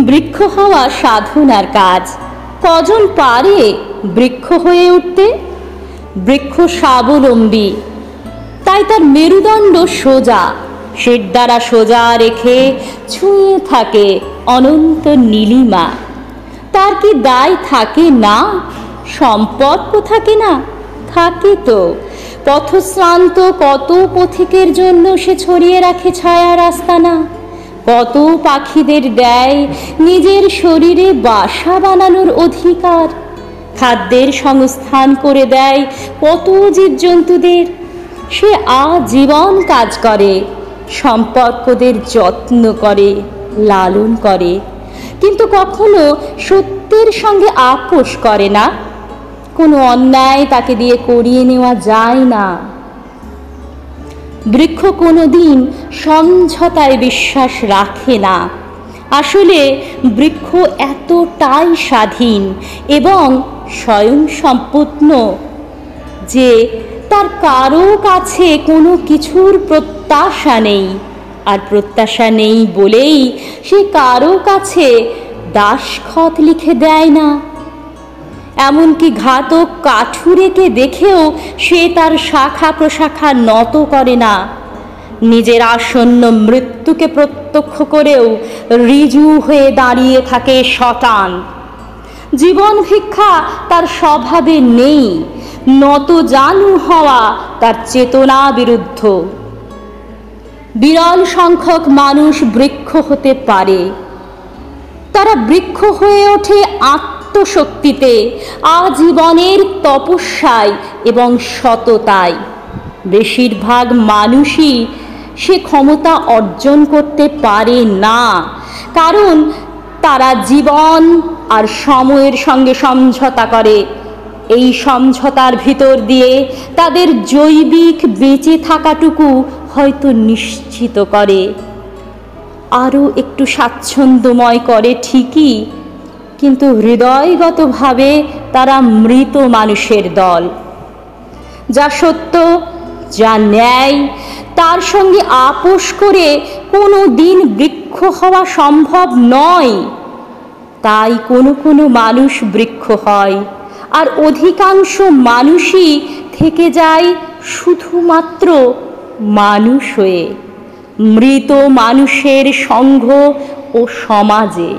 বৃক্ষ হওয়া সাধনার কাজ। কজন পারে বৃক্ষ হয়ে উঠতে? বৃক্ষ স্বাবলম্বী, তাই তার মেরুদণ্ড সোজা, শির দ্বারা সোজা রেখে ছুঁয়ে থাকে অনন্ত নীলিমা। তার কি দায় থাকে না? সম্পর্ক থাকে না? থাকে তো। পথশ্রান্ত কত পথিকের জন্য সে ছড়িয়ে রাখে ছায়ার আস্তানা, কত পাখিদের দেয় নিজের শরীরে বাসা বানানোর অধিকার, খাদ্যের সংস্থান করে দেয় কত জীবজন্তুদের। সে আজীবন কাজ করে, সম্পর্কদের যত্ন করে, লালন করে, কিন্তু কখনো সত্যের সঙ্গে আপোষ করে না। কোনো অন্যায় তাকে দিয়ে করিয়ে নেওয়া যায় না। বৃক্ষ কোনোদিন সমঝোতায় বিশ্বাস রাখে না। আসলে বৃক্ষ এতটাই স্বাধীন এবং স্বয়ংসম্পূর্ণ যে তার কারো কাছে কোনো কিছুর প্রত্যাশা নেই। আর প্রত্যাশা নেই বলেই সে কারো কাছে দাসখত লিখে দেয় না। এমনকি ঘাতক কাঠুরেকে দেখেও সে তার শাখা প্রশাখা নত করে না। নিজের আসন্ন মৃত্যুকে প্রত্যক্ষ করেও ঋজু হয়ে দাঁড়িয়ে থাকে শটান। জীবন ভিক্ষা তার স্বভাবে নেই, নত জানু হওয়া তার চেতনা বিরুদ্ধ। বিরল সংখ্যক মানুষ বৃক্ষ হতে পারে। তারা বৃক্ষ হয়ে ওঠে আত্মশক্তিতে, আজীবনের তপস্যায় এবং সততায়। বেশিরভাগ মানুষই সে ক্ষমতা অর্জন করতে পারে না, কারণ তারা জীবন আর সময়ের সঙ্গে সমঝোতা করে। এই সমঝোতার ভিতর দিয়ে তাদের জৈবিক বেঁচে থাকাটুকু হয়তো নিশ্চিত করে, আরও একটু স্বাচ্ছন্দ্যময় করে ঠিকই, কিন্তু হৃদয়গতভাবে তারা মৃত মানুষের দল। যা সত্য, যা ন্যায়, তার সঙ্গে আপোষ করে কোনো দিন বৃক্ষ হওয়া সম্ভব নয়। তাই কোনো কোনো মানুষ বৃক্ষ হয়, আর অধিকাংশ মানুষই থেকে যায় শুধুমাত্র মানুষ হয়ে, মৃত মানুষের সঙ্গ ও সমাজে।